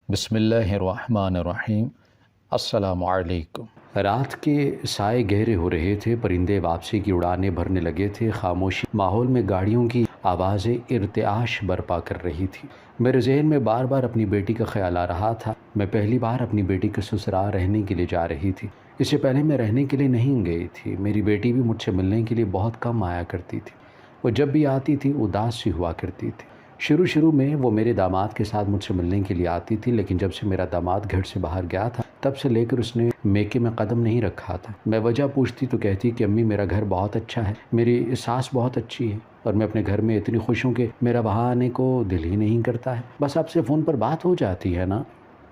بسم اللہ الرحمن الرحیم۔ السلام علیکم۔ رات کے سائے گہرے ہو رہے تھے، پرندے واپسی کی اڑانیں بھرنے لگے تھے، خاموشی ماحول میں گاڑیوں کی آوازیں ارتعاش برپا کر رہی تھی۔ میرے ذہن میں بار بار اپنی بیٹی کا خیال آ رہا تھا۔ میں پہلی بار اپنی بیٹی کے سسرال رہنے کے لیے جا رہی تھی۔ اس سے پہلے میں رہنے کے لیے نہیں گئی تھی۔ میری بیٹی بھی مجھ سے ملنے کے لیے بہت کم آیا کرتی تھی۔ وہ جب بھی آتی تھی اداس سی ہوا کرتی تھی۔ شروع میں وہ میرے داماد کے ساتھ مجھ سے ملنے کے لیے آتی تھی، لیکن جب سے میرا داماد گھر سے باہر گیا تھا تب سے لے کر اس نے میکے میں قدم نہیں رکھا تھا۔ میں وجہ پوچھتی تو کہتی کہ امی میرا گھر بہت اچھا ہے، میری ساس بہت اچھی ہے، اور میں اپنے گھر میں اتنی خوش ہوں کہ میرا وہاں آنے کو دل ہی نہیں کرتا ہے۔ بس آپ سے فون پر بات ہو جاتی ہے نا۔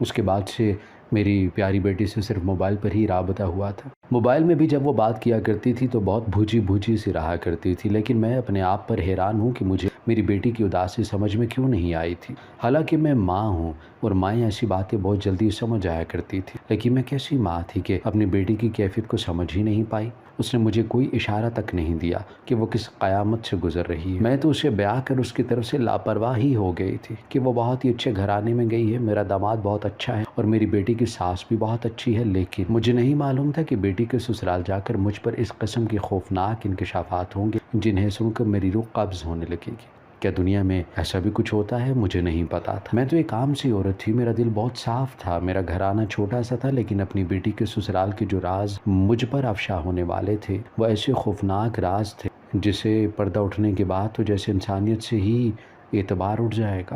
اس کے بعد سے میری پیاری بیٹی سے صرف موبائل پر ہی رابطہ ہوا تھا۔ موبائل میں بھی جب وہ بات کیا کرتی تھی تو بہت بھوجی سی رہا کرتی تھی، لیکن میں اپنے آپ پر حیران ہوں کہ مجھے میری بیٹی کی اداسی سمجھ میں کیوں نہیں آئی تھی۔ حالانکہ میں ماں ہوں اور مائیں ایسی باتیں بہت جلدی سمجھ آیا کرتی تھی، لیکن میں کیسی ماں تھی کہ اپنی بیٹی کی کیفیت کو سمجھ ہی نہیں پائی۔ اس نے مجھے کوئی اشارہ تک نہیں دیا کہ وہ کس قیامت سے گزر رہی ہے۔ میں تو اسے بیاہ کر اس کی طرف سے لاپرواہی ہو گئی تھی کہ وہ بہت ہی اچھے گھرانے میں گئی ہے، میرا داماد بہت اچھا ہے اور میری بیٹی کی ساس بھی بہت اچھی ہے، لیکن مجھے نہیں معلوم تھا کہ بیٹی کے سسرال جا کر مجھ پر اس قسم کے خوفناک انکشافات ہوں گے جنہیں سن کر میری روح قبض ہونے لگے گی۔ کیا دنیا میں ایسا بھی کچھ ہوتا ہے؟ مجھے نہیں پتا تھا۔ میں تو ایک عام سی عورت تھی، میرا دل بہت صاف تھا، میرا گھرانہ چھوٹا سا تھا، لیکن اپنی بیٹی کے سسرال کے جو راز مجھ پر افشا ہونے والے تھے وہ ایسے خوفناک راز تھے جسے پردہ اٹھنے کے بعد تو جیسے انسانیت سے ہی اعتبار اٹھ جائے گا۔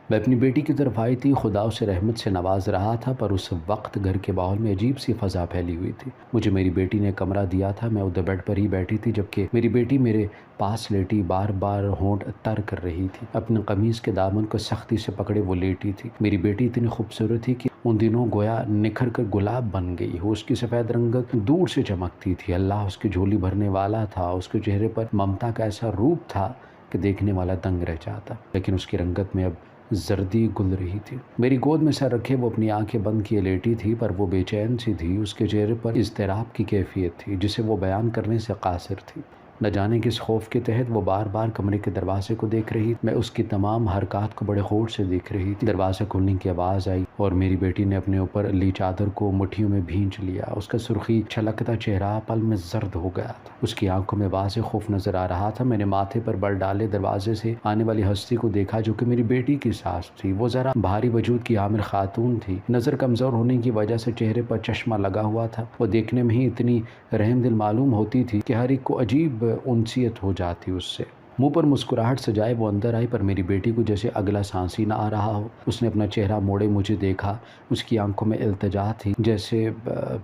میں اپنی بیٹی کی طرف آئی تھی، خدا اسے رحمت سے نواز رہا تھا، پر اس وقت گھر کے ماحول میں عجیب سی فضا پھیلی ہوئی تھی۔ مجھے میری بیٹی نے کمرہ دیا تھا، میں ادھر بیڈ پر ہی بیٹھی تھی، جبکہ میری بیٹی میرے پاس لیٹی بار بار ہونٹ تر کر رہی تھی۔ اپنے قمیض کے دامن کو سختی سے پکڑے وہ لیٹی تھی۔ میری بیٹی اتنی خوبصورت تھی کہ ان دنوں گویا نکھر کر گلاب بن گئی ہو۔ اس کی سفید رنگت دور سے چمکتی تھی۔ اللہ اس کی جھولی بھرنے والا تھا۔ اس کے چہرے پر ممتا کا ایسا روپ تھا کہ دیکھنے والا دنگ رہ جاتا، لیکن اس کی رنگت میں اب زردی گل رہی تھی۔ میری گود میں سر رکھے وہ اپنی آنکھیں بند کیے لیٹی تھی، پر وہ بے چین سی تھی۔ اس کے چہرے پر اضطراب کی کیفیت تھی جسے وہ بیان کرنے سے قاصر تھی۔ نہ جانے کس خوف کے تحت وہ بار بار کمرے کے دروازے کو دیکھ رہی تھی۔ میں اس کی تمام حرکات کو بڑے غور سے دیکھ رہی تھی۔ دروازہ کھلنے کی آواز آئی اور میری بیٹی نے اپنے اوپر لی چادر کو مٹھیوں میں بھینچ لیا۔ اس کا سرخی چھلکتا چہرہ پل میں زرد ہو گیا تھا۔ اس کی آنکھوں میں واضح خوف نظر آ رہا تھا۔ میں نے ماتھے پر بل ڈالے دروازے سے آنے والی ہستی کو دیکھا جو کہ میری بیٹی کی ساس تھی۔ وہ ذرا بھاری وجود کی عامر خاتون تھی۔ نظر کمزور ہونے کی وجہ سے چہرے پر چشمہ لگا ہوا تھا۔ وہ دیکھنے میں ہی اتنی رحم دل معلوم ہوتی تھی کہ ہر ایک کو عجیب انسیت ہو جاتی اس سے۔ منہ پر مسکراہٹ سجائے وہ اندر آئی، پر میری بیٹی کو جیسے اگلا سانس ہی نہ آ رہا ہو۔ اس نے اپنا چہرہ موڑے مجھے دیکھا۔ اس کی آنکھوں میں التجا تھی، جیسے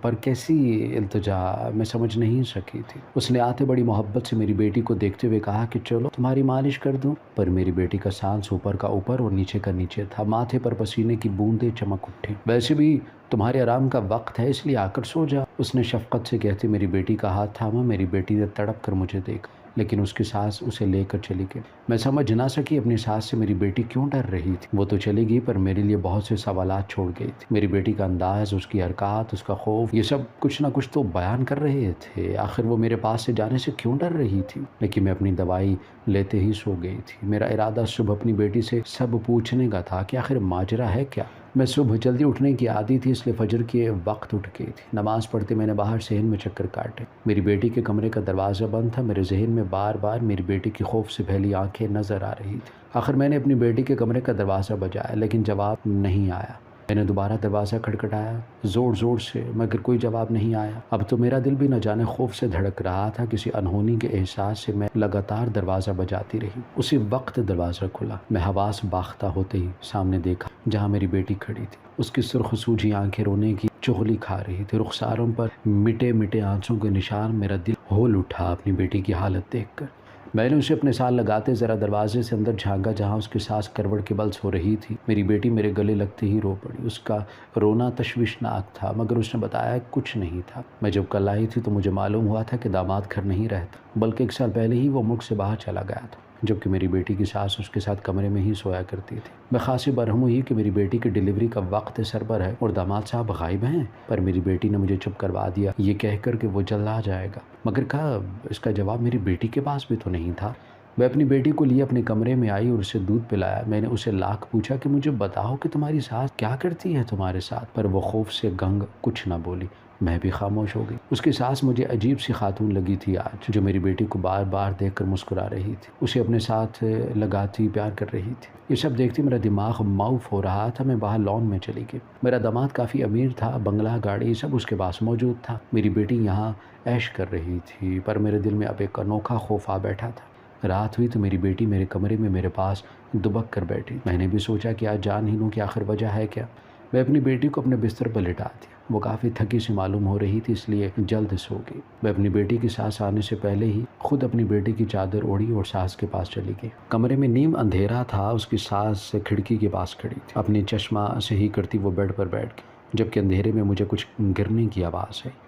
پر کیسی التجا میں سمجھ نہیں سکی تھی۔ اس نے آتے بڑی محبت سے میری بیٹی کو دیکھتے ہوئے کہا کہ چلو تمہاری مالش کر دوں، پر میری بیٹی کا سانس اوپر کا اوپر اور نیچے کا نیچے تھا۔ ماتھے پر پسینے کی بوندیں چمک اٹھی۔ ویسے بھی تمہارے آرام کا وقت ہے، اس لیے آ کر سو جا، اس نے شفقت سے کہتے میری بیٹی کا ہاتھ تھاما۔ میری بیٹی نے تڑپ کر مجھے دیکھا، لیکن اس کی ساس اسے لے کر چلی گئی۔ میں سمجھ نہ سکی اپنی ساس سے میری بیٹی کیوں ڈر رہی تھی۔ وہ تو چلی گئی پر میرے لیے بہت سے سوالات چھوڑ گئی تھی۔ میری بیٹی کا انداز، اس کی حرکات، اس کا خوف، یہ سب کچھ نہ کچھ تو بیان کر رہے تھے۔ آخر وہ میرے پاس سے جانے سے کیوں ڈر رہی تھی؟ لیکن میں اپنی دوائی لیتے ہی سو گئی تھی۔ میرا ارادہ صبح اپنی بیٹی سے سب پوچھنے کا تھا کہ آخر ماجرا ہے کیا۔ میں صبح جلدی اٹھنے کی عادی تھی، اس لیے فجر کے وقت اٹھ گئی تھی۔ نماز پڑھتے میں نے باہر صحن میں چکر کاٹے۔ میری بیٹی کے کمرے کا دروازہ بند تھا۔ میرے ذہن میں بار بار میری بیٹی کی خوف سے پھیلی آنکھیں نظر آ رہی تھی۔ آخر میں نے اپنی بیٹی کے کمرے کا دروازہ بجایا، لیکن جواب نہیں آیا۔ میں نے دوبارہ دروازہ کھٹکھٹایا زور سے، مگر کوئی جواب نہیں آیا۔ اب تو میرا دل بھی نہ جانے خوف سے دھڑک رہا تھا۔ کسی انہونی کے احساس سے میں لگاتار دروازہ بجاتی رہی۔ اسی وقت دروازہ کھلا۔ میں حواس باختہ ہوتے ہی سامنے دیکھا جہاں میری بیٹی کھڑی تھی۔ اس کی سرخ سوجھی آنکھیں رونے کی چغلی کھا رہی تھی، رخساروں پر مٹے آنسوں کے نشان۔ میرا دل ہول اٹھا اپنی بیٹی کی حالت دیکھ کر۔ میں نے اسے اپنے ساتھ لگاتے ذرا دروازے سے اندر جھانکا جہاں اس کی ساس کروٹ کے بل سو رہی تھی۔ میری بیٹی میرے گلے لگتے ہی رو پڑی۔ اس کا رونا تشویشناک تھا، مگر اس نے بتایا کچھ نہیں تھا۔ میں جب کل آئی تھی تو مجھے معلوم ہوا تھا کہ داماد گھر نہیں رہتا، بلکہ 1 سال پہلے ہی وہ ملک سے باہر چلا گیا تھا، جبکہ میری بیٹی کی ساس اس کے ساتھ کمرے میں ہی سویا کرتی تھی۔ میں خاصی برہم ہوئی کہ میری بیٹی کی ڈیلیوری کا وقت سر پر ہے اور داماد صاحب غائب ہیں، پر میری بیٹی نے مجھے چپ کروا دیا یہ کہہ کر کہ وہ جلد آ جائے گا۔ مگر کہا اس کا جواب میری بیٹی کے پاس بھی تو نہیں تھا۔ میں اپنی بیٹی کو لیے اپنے کمرے میں آئی اور اسے دودھ پلایا۔ میں نے اسے لاکھ پوچھا کہ مجھے بتاؤ کہ تمہاری ساس کیا کرتی ہے تمہارے ساتھ، پر وہ خوف سے گنگ کچھ نہ بولی۔ میں بھی خاموش ہو گئی۔ اس کی ساس مجھے عجیب سی خاتون لگی تھی آج، جو میری بیٹی کو بار بار دیکھ کر مسکرا رہی تھی، اسے اپنے ساتھ لگاتی پیار کر رہی تھی۔ یہ سب دیکھتی میرا دماغ معاف ہو رہا تھا۔ میں باہر لان میں چلی گئی۔ میرا داماد کافی امیر تھا، بنگلہ گاڑی سب اس کے پاس موجود تھا۔ میری بیٹی یہاں عیش کر رہی تھی، پر میرے دل میں اب ایک انوکھا خوف آ بیٹھا تھا۔ رات ہوئی تو میری بیٹی میرے کمرے میں میرے پاس دبک کر بیٹھی۔ میں نے بھی سوچا کہ آج جان ہی لوں کہ آخر وجہ ہے کیا۔ میں اپنی بیٹی کو اپنے بستر پر لٹا دیا۔ وہ کافی تھکی سی معلوم ہو رہی تھی، اس لیے جلد سو گئی۔ میں اپنی بیٹی کی ساس آنے سے پہلے ہی خود اپنی بیٹی کی چادر اوڑھی اور ساس کے پاس چلی گئی۔ کمرے میں نیم اندھیرا تھا۔ اس کی ساس کھڑکی کے پاس کھڑی تھی، اپنی چشمہ صحیح کرتی وہ بیڈ پر بیٹھ گئی، جبکہ اندھیرے میں مجھے کچھ گرنے کی آواز آئی۔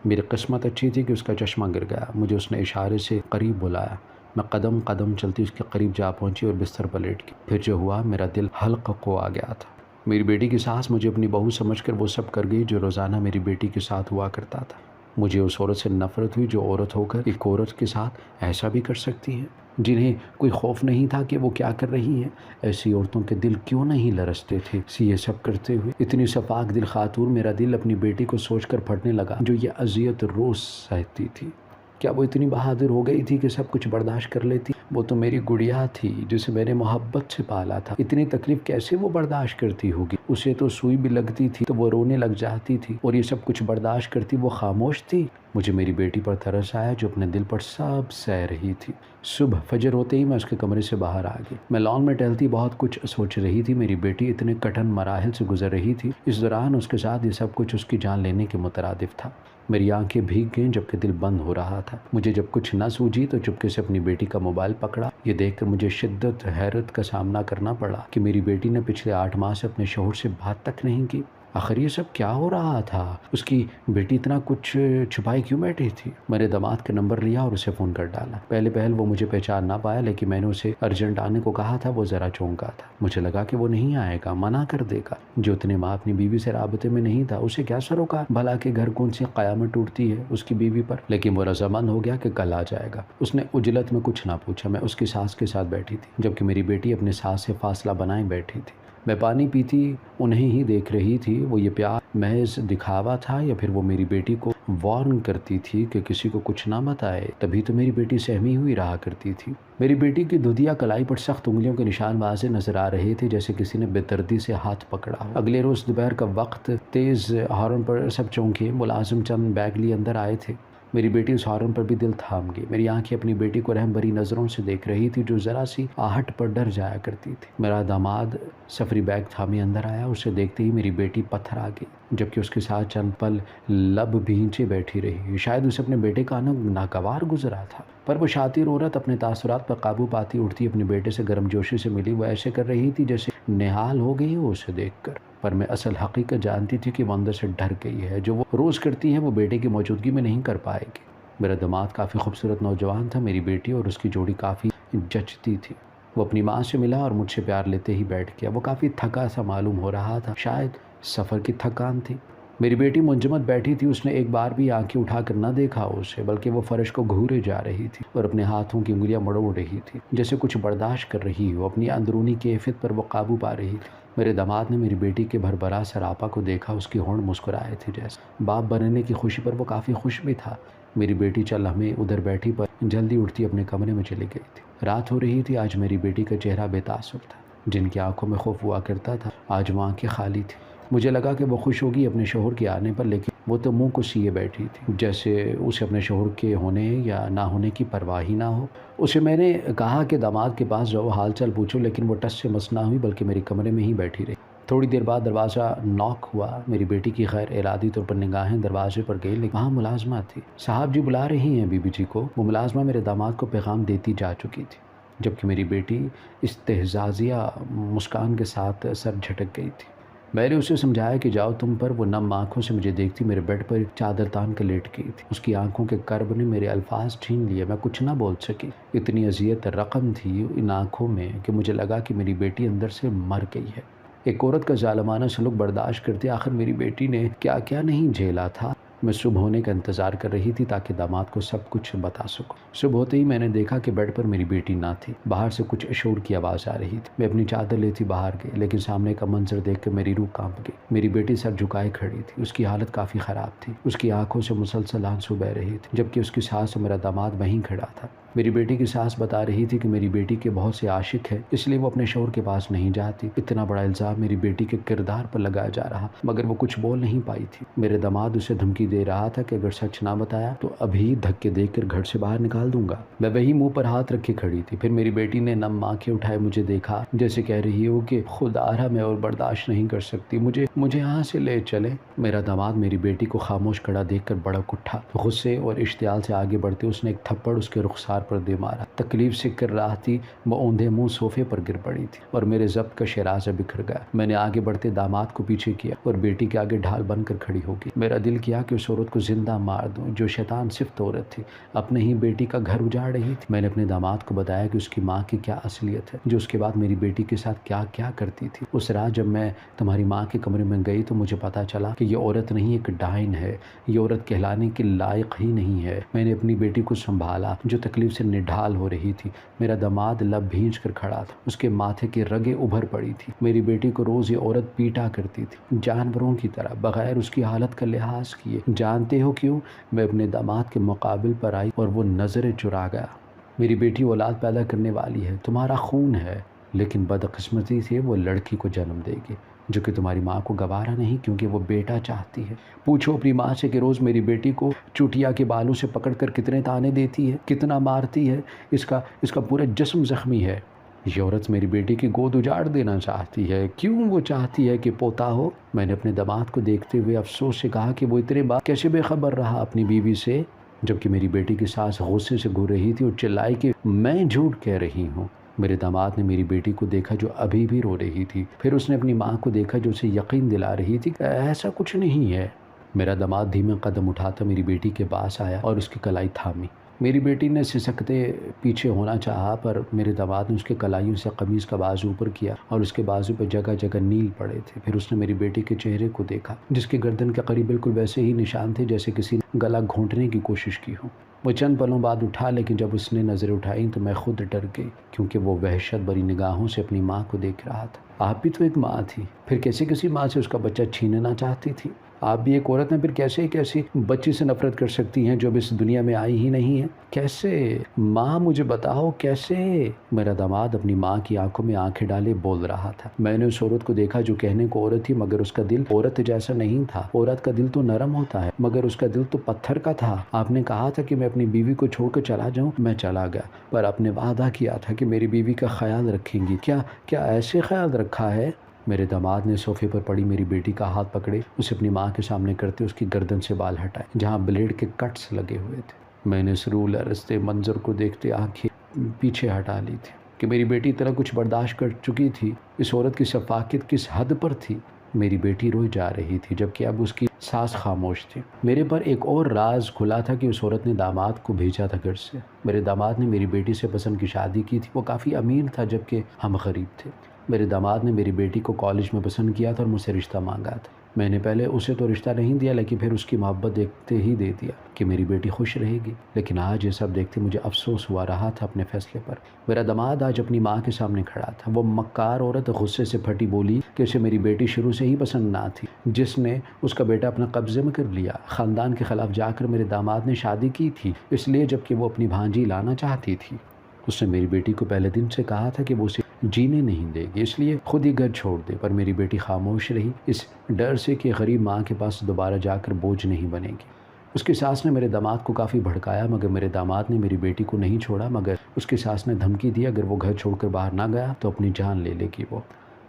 میری قسمت اچھی تھی کہ اس کا چشمہ گر گیا۔ مجھے اس نے اشارے سے قریب بلایا۔ میں قدم قدم چلتی اس کے قریب جا پہنچی اور بستر پر لیٹ گئی۔ پھر جو ہوا، میرا دل حلق کو آ گیا تھا۔ میری بیٹی کی ساس مجھے اپنی بہو سمجھ کر وہ سب کر گئی جو روزانہ میری بیٹی کے ساتھ ہوا کرتا تھا۔ مجھے اس عورت سے نفرت ہوئی جو عورت ہو کر ایک عورت کے ساتھ ایسا بھی کر سکتی ہے، جنہیں کوئی خوف نہیں تھا کہ وہ کیا کر رہی ہیں۔ ایسی عورتوں کے دل کیوں نہیں لرزتے تھے یہ سب کرتے ہوئے۔ اتنی شفاق دل خاتون، میرا دل اپنی بیٹی کو سوچ کر پھٹنے لگا جو یہ اذیت روز سہتی تھی۔ کیا وہ اتنی بہادر ہو گئی تھی کہ سب کچھ برداشت کر لیتی؟ وہ تو میری گڑیا تھی جسے میں نے محبت سے پالا تھا۔ اتنی تکلیف کیسے وہ برداشت کرتی ہوگی؟ اسے تو سوئی بھی لگتی تھی تو وہ رونے لگ جاتی تھی، اور یہ سب کچھ برداشت کرتی وہ خاموش تھی۔ مجھے میری بیٹی پر ترس آیا جو اپنے دل پر سب سہ رہی تھی۔ صبح فجر ہوتے ہی میں اس کے کمرے سے باہر آ گئی۔ میں لان میں ٹہلتی بہت کچھ سوچ رہی تھی۔ میری بیٹی اتنے کٹھن مراحل سے گزر رہی تھی، اس دوران اس کے ساتھ یہ سب کچھ اس کی جان لینے کے مترادف تھا۔ میری آنکھیں بھیگ گئیں جبکہ دل بند ہو رہا تھا۔ مجھے جب کچھ نہ سوجھی تو چپکے سے اپنی بیٹی کا موبائل پکڑا۔ یہ دیکھ کر مجھے شدت حیرت کا سامنا کرنا پڑا کہ میری بیٹی نے پچھلے 8 ماہ سے اپنے شوہر سے بات تک نہیں کی۔ آخر یہ سب کیا ہو رہا تھا؟ اس کی بیٹی اتنا کچھ چھپائے کیوں بیٹھی تھی؟ میں نے داماد کا نمبر لیا اور اسے فون کر ڈالا۔ پہل وہ مجھے پہچان نہ پایا، لیکن میں نے اسے ارجنٹ آنے کو کہا تھا۔ وہ ذرا چونکا تھا۔ مجھے لگا کہ وہ نہیں آئے گا، منع کر دے گا۔ جو اتنے ماہ اپنی بیوی سے رابطے میں نہیں تھا، اسے کیا سروکار بھلا کے گھر کون سی قیامت ٹوٹتی ہے اس کی بیوی پر؟ لیکن وہ رضامند ہو گیا کہ کل آ جائے گا۔ اس نے عجلت میں کچھ نہ پوچھا۔ میں اس کی ساس کے ساتھ بیٹھی تھی، جبکہ میری بیٹی اپنے ساس سے فاصلہ بنائے بیٹھی تھی۔ میں پانی پیتی انہیں ہی دیکھ رہی تھی۔ وہ یہ پیار محض دکھاوا تھا یا پھر وہ میری بیٹی کو وارن کرتی تھی کہ کسی کو کچھ نہ بتائے؟ تبھی تو میری بیٹی سہمی ہوئی رہا کرتی تھی۔ میری بیٹی کی دودھیا کلائی پر سخت انگلیوں کے نشان واضح نظر آ رہے تھے، جیسے کسی نے بے دردی سے ہاتھ پکڑا ہو۔ اگلے روز دوپہر کا وقت، تیز ہارن پر سب چونکے۔ ملازم چند بیگ لیے اندر آئے تھے۔ میری بیٹی اس ہارن پر بھی دل تھام گئی۔ میری آنکھیں اپنی بیٹی کو رحم بھری نظروں سے دیکھ رہی تھی جو ذرا سی آہٹ پر ڈر جایا کرتی تھی۔ میرا داماد سفری بیگ تھامے اندر آیا۔ اسے دیکھتے ہی میری بیٹی پتھر آ گئی، جبکہ اس کے ساتھ چند پل لب بھینچے بیٹھی رہی۔ شاید اسے اپنے بیٹے کا آنا ناگوار گزرا تھا، پر وہ شاطر عورت اپنے تاثرات پر قابو پاتی اٹھتی اپنے بیٹے سے گرم جوشی سے ملی۔ وہ ایسے کر رہی تھی جیسے نہال ہو گئی ہو اسے دیکھ کر، پر میں اصل حقیقت جانتی تھی کہ وہ اندر سے ڈر گئی ہے۔ جو وہ روز کرتی ہے وہ بیٹے کی موجودگی میں نہیں کر پائے گی۔ میرا داماد کافی خوبصورت نوجوان تھا۔ میری بیٹی اور اس کی جوڑی کافی جچتی تھی۔ وہ اپنی ماں سے ملا اور مجھ سے پیار لیتے ہی بیٹھ گیا۔ وہ کافی تھکا سا معلوم ہو رہا تھا، شاید سفر کی تھکان تھی۔ میری بیٹی منجمد بیٹھی تھی۔ اس نے ایک بار بھی آنکھیں اٹھا کر نہ دیکھا اسے، بلکہ وہ فرش کو گھورے جا رہی تھی اور اپنے ہاتھوں کی انگلیاں مڑوڑ رہی تھی، جیسے کچھ برداشت کر رہی ہو۔ اپنی اندرونی کیفیت پر وہ قابو پا رہی تھی۔ میرے داماد نے میری بیٹی کے بھربھرا سراپا کو دیکھا۔ اس کی ہونٹ مسکرائے تھے، جیسے باپ بننے کی خوشی پر وہ کافی خوش بھی تھا۔ میری بیٹی چل ہمیں ادھر بیٹھی پر جلدی اٹھتی اپنے کمرے میں چلی گئی تھی۔ رات ہو رہی تھی۔ آج میری بیٹی کا چہرہ بے تاثر تھا۔ جن کی آنکھوں میں خوف ہوا کرتا تھا، آج وہ آنکھیں خالی تھی۔ مجھے لگا کہ وہ خوش ہوگی اپنے شوہر کے آنے پر، لیکن وہ تو منہ کو سیے بیٹھی تھی، جیسے اسے اپنے شوہر کے ہونے یا نہ ہونے کی پرواہ ہی نہ ہو۔ اسے میں نے کہا کہ داماد کے پاس جاؤ، حال چال پوچھو، لیکن وہ ٹس سے مس نہ ہوئی، بلکہ میرے کمرے میں ہی بیٹھی رہی۔ تھوڑی دیر بعد دروازہ ناک ہوا۔ میری بیٹی کی غیر ارادی طور پر نگاہیں دروازے پر گئی، لیکن وہاں ملازمہ تھی۔ صاحب جی بلا رہی ہیں بی بی جی کو۔ وہ ملازمہ میرے داماد کو پیغام دیتی جا چکی تھی، جبکہ میری بیٹی استہزازیہ مسکان کے ساتھ سر جھٹک گئی تھی۔ میں نے اسے سمجھایا کہ جاؤ تم، پر وہ نم آنکھوں سے مجھے دیکھتی میرے بیڈ پر چادر تان کر لیٹ گئی تھی۔ اس کی آنکھوں کے کرب نے میرے الفاظ چھین لیے۔ میں کچھ نہ بول سکی۔ اتنی اذیت رقم تھی ان آنکھوں میں کہ مجھے لگا کہ میری بیٹی اندر سے مر گئی ہے۔ ایک عورت کا ظالمانہ سلوک برداشت کرتے آخر میری بیٹی نے کیا کیا نہیں جھیلا تھا۔ میں صبح ہونے کا انتظار کر رہی تھی تاکہ داماد کو سب کچھ بتا سکوں۔ صبح ہوتے ہی میں نے دیکھا کہ بیڈ پر میری بیٹی نہ تھی، باہر سے کچھ شور کی آواز آ رہی تھی۔ میں اپنی چادر لیتی باہر گئی، لیکن سامنے کا منظر دیکھ کر میری روح کانپ گئی۔ میری بیٹی سر جھکائے کھڑی تھی، اس کی حالت کافی خراب تھی، اس کی آنکھوں سے مسلسل آنسو بہہ رہی تھی، جبکہ اس کی ساس اور میرا داماد وہیں کھڑا تھا۔ میری بیٹی کی ساس بتا رہی تھی کہ میری بیٹی کے بہت سے عاشق ہیں، اس لیے وہ اپنے شوہر کے پاس نہیں جاتی۔ اتنا بڑا الزام میری بیٹی کے کردار پر لگایا جا رہا، مگر وہ کچھ بول نہیں پائی تھی۔ میرے داماد اسے دھمکی دے رہا تھا کہ اگر سچ نہ بتایا تو ابھی دھکے دے کر گھر سے باہر نکال دوں گا۔ میں وہی منہ پر ہاتھ رکھے کھڑی تھی۔ پھر میری بیٹی نے نم آنکھیں اٹھائے مجھے دیکھا، جیسے کہہ رہی ہو کہ خدا رہا میں اور برداشت نہیں کر سکتی، مجھے یہاں سے لے چلے۔ میرا داماد میری بیٹی کو خاموش کھڑا دیکھ کر بڑک اٹھا۔ غصے اور اشتعال سے آگے بڑھتے اس نے ایک تھپڑ اس کے رخسار پر دے مارا۔ تکلیف سے کر رہا تھی، وہ اوندھے منہ صوفے پر گر پڑی تھی اور میرے ضبط کا شیرازہ بکھر گیا۔ میں نے آگے بڑھتے داماد کو پیچھے کیا اور بیٹی کے آگے ڈھال بن کر کھڑی ہو گئی۔ میرا دل کیا کہ اس عورت کو زندہ مار دوں جو شیطان صفت عورت تھی، اپنے ہی بیٹی کا گھر اجاڑ رہی تھی۔ میں نے اپنے داماد کو بتایا کہ اس کی ماں کی کیا اصلیت ہے، جو اس کے بعد میری بیٹی کے ساتھ کیا کیا کرتی تھی۔ اس رات جب میں تمہاری ماں کے کمرے میں گئی تو مجھے پتا چلا کہ یہ عورت نہیں ایک ڈائن ہے، یہ عورت کہلانے کے لائق ہی نہیں ہے۔ میں نے اپنی بیٹی کو سنبھالا جو تکلیف سے نڈھال ہو رہی تھی۔ میرا داماد لب بھینچ کر کھڑا تھا، اس کے ماتھے کی رگیں ابھر پڑی تھی۔ میری بیٹی کو روز یہ عورت پیٹا کرتی تھی، جانوروں کی طرح، بغیر اس کی حالت کا لحاظ کیے۔ جانتے ہو کیوں؟ میں اپنے داماد کے مقابل پر آئی اور وہ نظریں چرا گیا۔ میری بیٹی اولاد پیدا کرنے والی ہے، تمہارا خون ہے، لیکن بدقسمتی سے وہ لڑکی کو جنم دے گی جو کہ تمہاری ماں کو گوارا نہیں، کیونکہ وہ بیٹا چاہتی ہے۔ پوچھو اپنی ماں سے کہ روز میری بیٹی کو چوٹیا کے بالوں سے پکڑ کر کتنے تانے دیتی ہے، کتنا مارتی ہے۔ اس کا پورا جسم زخمی ہے۔ یہ عورت میری بیٹی کی گود اجاڑ دینا چاہتی ہے۔ کیوں وہ چاہتی ہے کہ پوتا ہو؟ میں نے اپنے داماد کو دیکھتے ہوئے افسوس سے کہا کہ وہ اتنے بار کیسے بے خبر رہا اپنی بیوی سے، جبکہ میری بیٹی کی ساس غصے سے گھر رہی تھی اور چلائی کہ میں جھوٹ کہہ رہی ہوں۔ میرے داماد نے میری بیٹی کو دیکھا جو ابھی بھی رو رہی تھی، پھر اس نے اپنی ماں کو دیکھا جو اسے یقین دلا رہی تھی کہ ایسا کچھ نہیں ہے۔ میرا داماد دھیمے قدم اٹھاتا میری بیٹی کے پاس آیا اور اس کی کلائی تھامی۔ میری بیٹی نے سسکتے پیچھے ہونا چاہا، پر میرے داماد نے اس کے کلائیوں سے قمیص کا بازو اوپر کیا اور اس کے بازو پہ جگہ جگہ نیل پڑے تھے۔ پھر اس نے میری بیٹی کے چہرے کو دیکھا جس کے گردن کے قریب بالکل ویسے ہی نشان تھے جیسے کسی نے گلا گھونٹنے کی کوشش کی ہو۔ وہ چند پلوں بعد اٹھا، لیکن جب اس نے نظریں اٹھائیں تو میں خود ڈر گئی، کیونکہ وہ وحشت بھری نگاہوں سے اپنی ماں کو دیکھ رہا تھا۔ آپ بھی تو ایک ماں تھی، پھر کیسے کسی ماں سے اس کا بچہ چھیننا چاہتی تھی؟ آپ بھی ایک عورت ہیں، پھر کیسے بچی سے نفرت کر سکتی ہیں جو اب اس دنیا میں آئی ہی نہیں ہے؟ کیسے؟ ماں مجھے بتاؤ کیسے؟ میرا داماد اپنی ماں کی آنکھوں میں آنکھیں ڈالے بول رہا تھا۔ میں نے اس عورت کو دیکھا جو کہنے کو عورت تھی، مگر اس کا دل عورت جیسا نہیں تھا۔ عورت کا دل تو نرم ہوتا ہے، مگر اس کا دل تو پتھر کا تھا۔ آپ نے کہا تھا کہ میں اپنی بیوی کو چھوڑ کر چلا جاؤں، میں چلا گیا، پر آپ نے وعدہ کیا تھا کہ میری بیوی کا خیال رکھیں گی۔ کیا ایسے خیال رکھا ہے؟ میرے داماد نے صوفے پر پڑی میری بیٹی کا ہاتھ پکڑے، اسے اپنی ماں کے سامنے کرتے اس کی گردن سے بال ہٹائے جہاں بلیڈ کے کٹس لگے ہوئے تھے۔ میں نے اس روح لرزتے منظر کو دیکھتے آنکھیں پیچھے ہٹا لی تھی کہ میری بیٹی اتنا کچھ برداشت کر چکی تھی، اس عورت کی شفقت کس حد پر تھی۔ میری بیٹی روئی جا رہی تھی جبکہ اب اس کی سانس خاموش تھی۔ میرے پر ایک اور راز کھلا تھا کہ اس عورت نے داماد کو بھیجا تھا گھر سے۔ میرے داماد نے میری بیٹی سے پسند کی شادی کی تھی، وہ کافی امیر تھا جبکہ ہم غریب تھے۔ میرے داماد نے میری بیٹی کو کالج میں پسند کیا تھا اور مجھ سے رشتہ مانگا تھا۔ میں نے پہلے اسے تو رشتہ نہیں دیا، لیکن پھر اس کی محبت دیکھتے ہی دے دیا کہ میری بیٹی خوش رہے گی۔ لیکن آج یہ سب دیکھتے مجھے افسوس ہوا رہا تھا اپنے فیصلے پر۔ میرا داماد آج اپنی ماں کے سامنے کھڑا تھا۔ وہ مکار عورت غصے سے پھٹی بولی کہ اسے میری بیٹی شروع سے ہی پسند نہ تھی، جس نے اس کا بیٹا اپنا قبضے میں کر لیا۔ خاندان کے خلاف جا کر میرے داماد نے شادی کی تھی، اس لیے جبکہ وہ اپنی بھانجی لانا چاہتی تھی۔ اس نے میری بیٹی کو پہلے دن سے کہا تھا کہ وہ اسے جینے نہیں دے گی، اس لیے خود ہی گھر چھوڑ دے، پر میری بیٹی خاموش رہی، اس ڈر سے کہ غریب ماں کے پاس دوبارہ جا کر بوجھ نہیں بنے گی۔ اس کی ساس نے میرے داماد کو کافی بھڑکایا، مگر میرے داماد نے میری بیٹی کو نہیں چھوڑا، مگر اس کی ساس نے دھمکی دی اگر وہ گھر چھوڑ کر باہر نہ گیا تو اپنی جان لے لے گی۔ وہ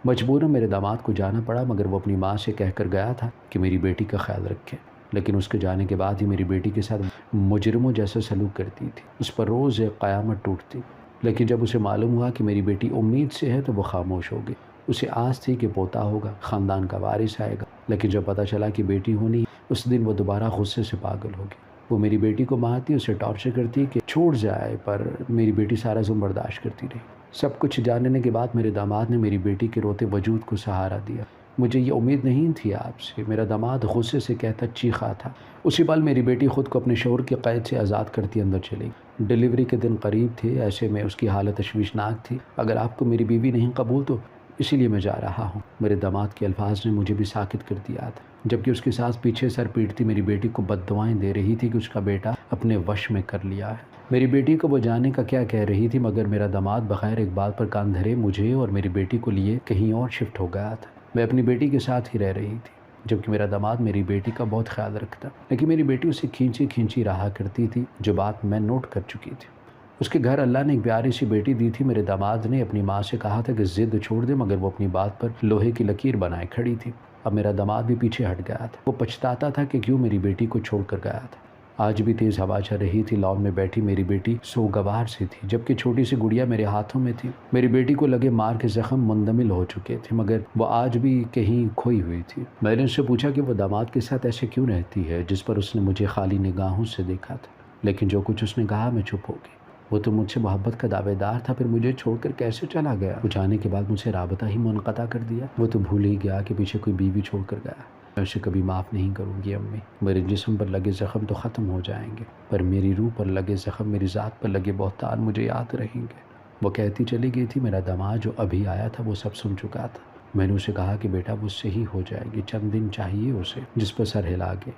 مجبوراً میرے داماد کو جانا پڑا، مگر وہ اپنی ماں سے کہہ کر گیا تھا کہ میری بیٹی کا خیال رکھے۔ لیکن اس کے جانے کے بعد ہی میری بیٹی کے ساتھ مجرموں جیسا سلوک کرتی تھی، اس پر روز ایک قیامت ٹوٹتی۔ لیکن جب اسے معلوم ہوا کہ میری بیٹی امید سے ہے تو وہ خاموش ہو گئی۔ اسے آس تھی کہ پوتا ہوگا، خاندان کا وارث آئے گا، لیکن جب پتہ چلا کہ بیٹی ہونی، اس دن وہ دوبارہ غصے سے پاگل ہوگی۔ وہ میری بیٹی کو مارتی، اسے ٹارچر کرتی کہ چھوڑ جائے، پر میری بیٹی سارا ظلم برداشت کرتی رہی۔ سب کچھ جاننے کے بعد میرے داماد نے میری بیٹی کے روتے وجود کو سہارا دیا۔ مجھے یہ امید نہیں تھی آپ سے، میرا داماد غصے سے کہتا چیخا تھا۔ اسی پل میری بیٹی خود کو اپنے شوہر کی قید سے آزاد کرتی اندر چلی گئی۔ ڈیلیوری کے دن قریب تھے، ایسے میں اس کی حالت تشویشناک تھی۔ اگر آپ کو میری بیوی نہیں قبول تو اسی لیے میں جا رہا ہوں۔ میرے داماد کے الفاظ نے مجھے بھی ساکت کر دیا تھا، جبکہ اس کی ساس پیچھے سر پیٹتی میری بیٹی کو بد دعائیں دے رہی تھی کہ اس کا بیٹا اپنے وش میں کر لیا ہے۔ میری بیٹی کو وہ جانے کا کیا کہہ رہی تھی، مگر میرا داماد بغیر ایک بات پر کان دھرے مجھے اور میری بیٹی کو لیے کہیں اور شفٹ ہو گیا تھا۔ میں اپنی بیٹی کے ساتھ ہی رہ رہی تھی، جبکہ میرا داماد میری بیٹی کا بہت خیال رکھتا، لیکن میری بیٹی اسے کھینچی کھینچی رہا کرتی تھی، جو بات میں نوٹ کر چکی تھی۔ اس کے گھر اللہ نے ایک پیاری سی بیٹی دی تھی۔ میرے داماد نے اپنی ماں سے کہا تھا کہ ضد چھوڑ دے، مگر وہ اپنی بات پر لوہے کی لکیر بنائے کھڑی تھی۔ اب میرا داماد بھی پیچھے ہٹ گیا تھا۔ وہ پچھتاتا تھا کہ کیوں میری بیٹی کو چھوڑ کر گیا تھا۔ آج بھی تیز ہوا چل رہی تھی، لان میں بیٹھی میری بیٹی سوگوار سی تھی، جبکہ چھوٹی سی گڑیا میرے ہاتھوں میں تھی۔ میری بیٹی کو لگے مار کے زخم مندمل ہو چکے تھے، مگر وہ آج بھی کہیں کھوئی ہوئی تھی۔ میں نے اس سے پوچھا کہ وہ داماد کے ساتھ ایسے کیوں رہتی ہے، جس پر اس نے مجھے خالی نگاہوں سے دیکھا تھا، لیکن جو کچھ اس نے کہا میں چپ ہو گئی۔ وہ تو مجھ سے محبت کا دعوے دار تھا، پھر مجھے چھوڑ کر کیسے چلا گیا؟ وہ جانے کے بعد مجھ سے رابطہ ہی منقطع کر دیا۔ وہ تو بھول ہی گیا کہ پیچھے کوئی بیوی چھوڑ کر گیا۔ میں اسے کبھی معاف نہیں کروں گی امی۔ میرے جسم پر لگے زخم تو ختم ہو جائیں گے، پر میری روح پر لگے زخم، میری ذات پر لگے بہتان مجھے یاد رہیں گے۔ وہ کہتی چلی گئی تھی۔ میرا داماد جو ابھی آیا تھا وہ سب سن چکا تھا۔ میں نے اسے کہا کہ بیٹا وہ صحیح ہو جائے گی، چند دن چاہیے اسے، جس پر سر ہلا گئے۔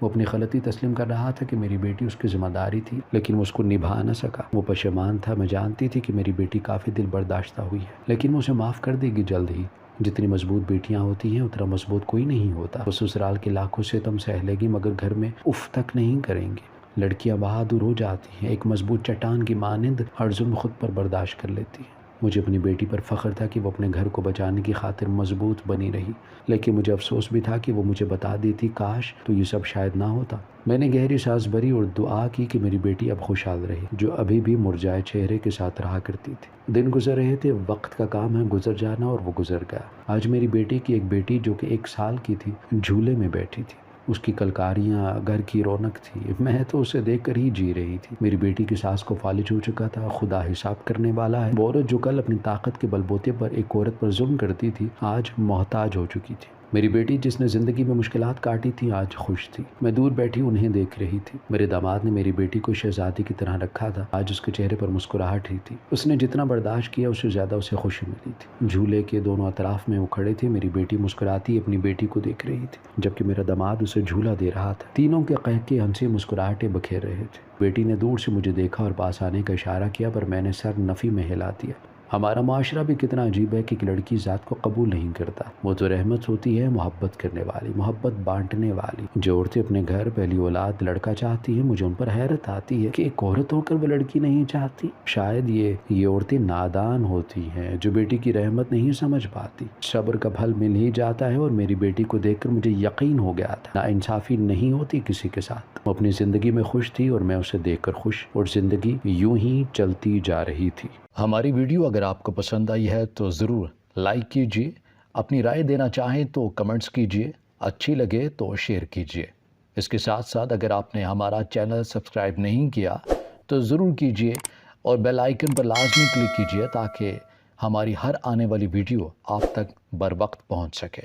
وہ اپنی غلطی تسلیم کر رہا تھا کہ میری بیٹی اس کی ذمہ داری تھی، لیکن وہ اس کو نبھا نہ سکا۔ وہ پشیمان تھا۔ میں جانتی تھی کہ میری بیٹی کافی دل برداشتہ ہوئی ہے، لیکن وہ اسے معاف کر دے گی جلد ہی۔ جتنی مضبوط بیٹیاں ہوتی ہیں اتنا مضبوط کوئی نہیں ہوتا۔ وہ سسرال کے لاکھوں ستم سہ لے گی، مگر گھر میں اف تک نہیں کریں گی۔ لڑکیاں بہادر ہو جاتی ہیں، ایک مضبوط چٹان کی مانند ہر ظلم خود پر برداشت کر لیتی ہیں۔ مجھے اپنی بیٹی پر فخر تھا کہ وہ اپنے گھر کو بچانے کی خاطر مضبوط بنی رہی، لیکن مجھے افسوس بھی تھا کہ وہ مجھے بتا دیتی، کاش تو یہ سب شاید نہ ہوتا۔ میں نے گہری سانس بھری اور دعا کی کہ میری بیٹی اب خوشحال رہے، جو ابھی بھی مرجھائے چہرے کے ساتھ رہا کرتی تھی۔ دن گزر رہے تھے، وقت کا کام ہے گزر جانا، اور وہ گزر گیا۔ آج میری بیٹی کی ایک بیٹی جو کہ 1 سال کی تھی جھولے میں بیٹھی تھی۔ اس کی کلکاریاں گھر کی رونق تھی۔ میں تو اسے دیکھ کر ہی جی رہی تھی۔ میری بیٹی کی ساس کو فالج ہو چکا تھا۔ خدا حساب کرنے والا ہے۔ وہ عورت جو کل اپنی طاقت کے بل بوتے پر ایک عورت پر ظلم کرتی تھی، آج محتاج ہو چکی تھی۔ میری بیٹی جس نے زندگی میں مشکلات کاٹی تھی، آج خوش تھی۔ میں دور بیٹھی انہیں دیکھ رہی تھی۔ میرے داماد نے میری بیٹی کو شہزادی کی طرح رکھا تھا۔ آج اس کے چہرے پر مسکراہٹ ہی تھی۔ اس نے جتنا برداشت کیا اس سے زیادہ اسے خوشی ملی تھی۔ جھولے کے دونوں اطراف میں وہ کھڑے تھے۔ میری بیٹی مسکراتی اپنی بیٹی کو دیکھ رہی تھی، جبکہ میرا داماد اسے جھولا دے رہا تھا۔ تینوں کے قہقہے ہنسی مسکراہٹیں بکھیر رہے تھے۔ بیٹی نے دور سے مجھے دیکھا اور پاس آنے کا اشارہ کیا، پر میں نے سر نفی میں ہلا دیا۔ ہمارا معاشرہ بھی کتنا عجیب ہے کہ ایک لڑکی ذات کو قبول نہیں کرتا۔ وہ تو رحمت ہوتی ہے، محبت کرنے والی، محبت بانٹنے والی۔ جو عورتیں اپنے گھر پہلی اولاد لڑکا چاہتی ہیں، مجھے ان پر حیرت آتی ہے کہ ایک عورت ہو کر وہ لڑکی نہیں چاہتی۔ شاید یہ عورتیں نادان ہوتی ہیں جو بیٹی کی رحمت نہیں سمجھ پاتی۔ صبر کا پھل مل ہی جاتا ہے، اور میری بیٹی کو دیکھ کر مجھے یقین ہو گیا تھا ناانصافی نہیں ہوتی کسی کے ساتھ۔ وہ اپنی زندگی میں خوش تھی اور میں اسے دیکھ کر خوش، اور زندگی یوں ہی چلتی جا رہی تھی۔ ہماری ویڈیو اگر آپ کو پسند آئی ہے تو ضرور لائک کیجیے، اپنی رائے دینا چاہیں تو کمنٹس کیجیے، اچھی لگے تو شیئر کیجیے۔ اس کے ساتھ ساتھ اگر آپ نے ہمارا چینل سبسکرائب نہیں کیا تو ضرور کیجیے، اور بیل آئیکن پر لازمی کلک کیجیے تاکہ ہماری ہر آنے والی ویڈیو آپ تک بر وقت پہنچ سکے۔